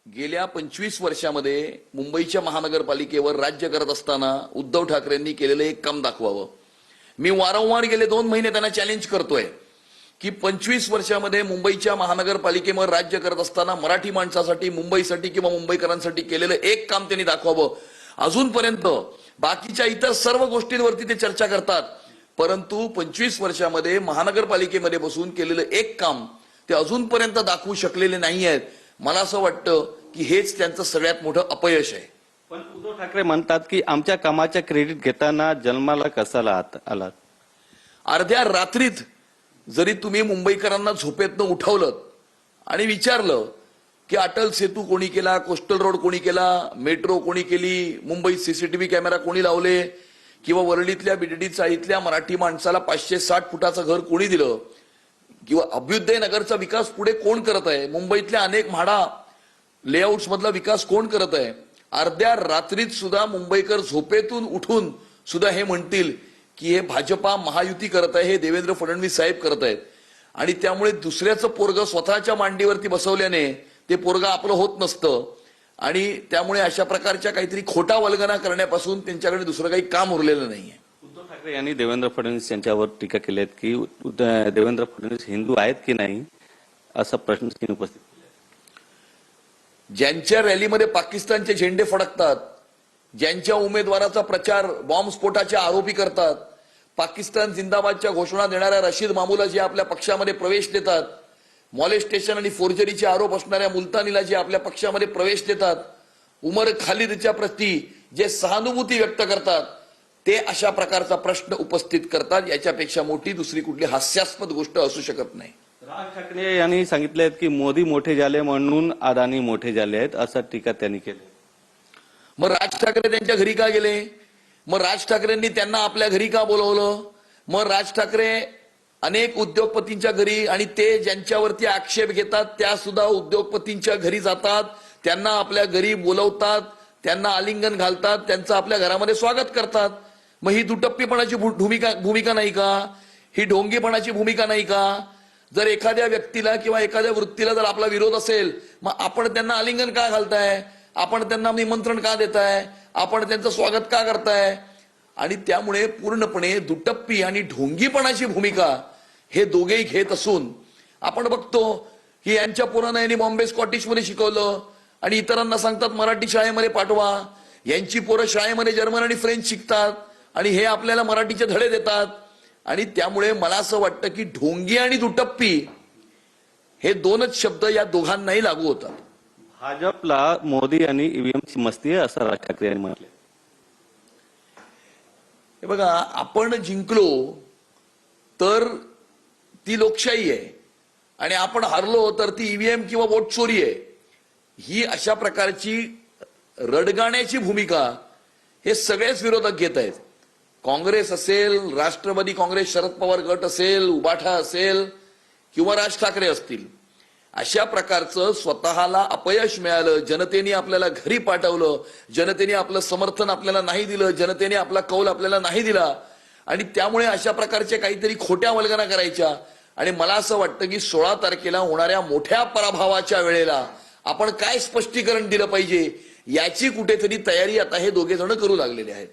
गेल्या 25 वर्षामध्ये मुंबईच्या महानगरपालिकेवर राज्य करत असताना उद्धव ठाकरेंनी केलेलं एक काम दाखवावं। मी वारंवार गेले 2 महिने त्यांना चॅलेंज करतोय की 25 वर्षामध्ये मुंबईच्या महानगरपालिकेवर राज्य करत असताना मराठी माणसासाठी, मुंबईसाठी किंवा मुंबईकरांसाठी केलेलं एक काम त्यांनी दाखवावं। अजूनपर्यंत बाकीच्या इतर सर्व गोष्टींवरती ते चर्चा करतात, परंतु 25 वर्षामध्ये महानगरपालिकेमध्ये बसून केलेलं एक काम ते अजूनपर्यंत दाखवू शकलेले नाही आहेत। मला असं वाटतं की हेच त्यांचं सगळ्यात मोठं अपयश आहे। पण उद्धव ठाकरे म्हणतात की आमच्या कामाच्या क्रेडिट घेताना जन्माला कसाला आलात। अर्ध्या रात्रीत जरी तुम्ही मुंबईकरांना झोपेतनं उठवलं आणि विचारलं की अटल सेतू कोणी केला, कोस्टल रोड कोणी केला, मेट्रो कोणी केली, मुंबईत सीसीटीव्ही कॅमेरा कोणी लावले, किंवा वरळीतल्या बीडीडी चाळीतल्या मराठी माणसाला 560 फुटाचं घर कोणी दिलं, किंवा अभ्युदय नगरचा विकास पुढे कोण करत आहे, मुंबईतल्या अनेक म्हाडा लेआउट्स मधला विकास कोण करत आहे, अर्ध्या रात्रीत सुद्धा मुंबईकर झोपेतून उठून सुद्धा हे म्हणतील की हे भाजपा महायुती करत आहे, हे देवेंद्र फडणवीस साहेब करत आहेत। आणि त्यामुळे दुसऱ्याचं पोरग स्वतःच्या मांडीवरती बसवल्याने ते पोरग आपलं होत नसतं, आणि त्यामुळे अशा प्रकारच्या काहीतरी खोटा वल्गना करण्यापासून त्यांच्याकडे दुसरं काही काम उरलेलं नाहीये। उद्धव ठाकरे यांनी देवेंद्र फडणवीस यांच्यावर टीका केली आहे की देवेंद्र फडणवीस हिंदू आहेत की नाही असा प्रश्न त्यांनी उपस्थित केला। ज्यांच्या रॅलीमध्ये पाकिस्तानचे झेंडे फडकतात, ज्यांच्या उमेदवाराचा प्रचार बॉम्बस्फोटाचे आरोपी करतात, पाकिस्तान जिंदाबादच्या घोषणा देणाऱ्या रशीद मामूला जे आपल्या पक्षामध्ये प्रवेश देतात, मॉलेस्टेशन आणि फोर्जरीचे आरोप असणाऱ्या मुलतानीला जे आपल्या पक्षामध्ये प्रवेश देतात, उमर खालिदच्या प्रती जे सहानुभूती व्यक्त करतात, ते अशा प्रकारचा प्रश्न उपस्थित करतात। याच्यापेक्षा मोठी दुसरी कुठली हास्यास्पद गोष्ट असू शकत नाही। राज ठाकरे यांनी सांगितले की मोदी मोठे झाले म्हणून अदानी मोठे झाले आहेत असा टीका त्यांनी केली। मग राज ठाकरे त्यांच्या घरी का गेले? मग राज ठाकरेंनी त्यांना आपल्या घरी का बोलवलं? मग राज ठाकरे अनेक उद्योगपतींच्या घरी, आणि ते ज्यांच्यावरती आक्षेप घेतात त्या सुद्धा उद्योगपतींच्या घरी जातात, त्यांना आपल्या घरी बोलवतात, त्यांना आलिंगन घालतात, त्यांचं आपल्या घरामध्ये स्वागत करतात। मग ही दुटप्पीपणाची भूमिका नाही का? ही ढोंगीपणाची भूमिका नाही का? जर एखाद्या व्यक्तीला किंवा एखाद्या वृत्तीला जर आपला विरोध असेल, मग आपण त्यांना आलिंगन का घालताय? आपण त्यांना निमंत्रण का देताय? आपण त्यांचं स्वागत का करताय? आणि त्यामुळे पूर्णपणे दुटप्पी आणि ढोंगीपणाची भूमिका हे दोघेही घेत असून आपण बघतो की यांच्या पोरांना यांनी बॉम्बे स्कॉटिश मध्ये शिकवलं आणि इतरांना सांगतात मराठी शाळेमध्ये पाठवा। यांची पोरं शाळेमध्ये जर्मन आणि फ्रेंच शिकतात आणि हे आपल्याला मराठीचे धडे देतात। आणि त्यामुळे मला असं वाटतं की ढोंगी आणि दुटप्पी हे दोनच शब्द या दोघांनाही लागू होतात। भाजपला मोदी आणि ईव्हीएमची मस्ती आहे असं राज ठाकरे यांनी म्हटले। हे बघा, आपण जिंकलो तर ती लोकशाही आहे आणि आपण हारलो तर ती ईव्हीएम किंवा वोट चोरी आहे। ही अशा प्रकारची रडगाण्याची भूमिका हे सगळेच विरोधक घेत आहेत। काँग्रेस असेल, राष्ट्रवादी काँग्रेस शरद पवार गट असेल, उबाठा असेल किंवा राज ठाकरे असतील, अशा प्रकारचं स्वतःला अपयश मिळालं, जनतेने आपल्याला घरी पाठवलं, जनतेने आपलं समर्थन आपल्याला नाही दिलं, जनतेने आपला कौल आपल्याला नाही दिला, आणि त्यामुळे अशा प्रकारचे काहीतरी खोट्या वल्गना करायच्या। आणि मला असं वाटतं की 16 तारखेला होणाऱ्या मोठ्या पराभवाच्या वेळेला आपण काय स्पष्टीकरण दिलं पाहिजे याची कुठेतरी तयारी आता हे दोघे जण करू लागलेले आहेत।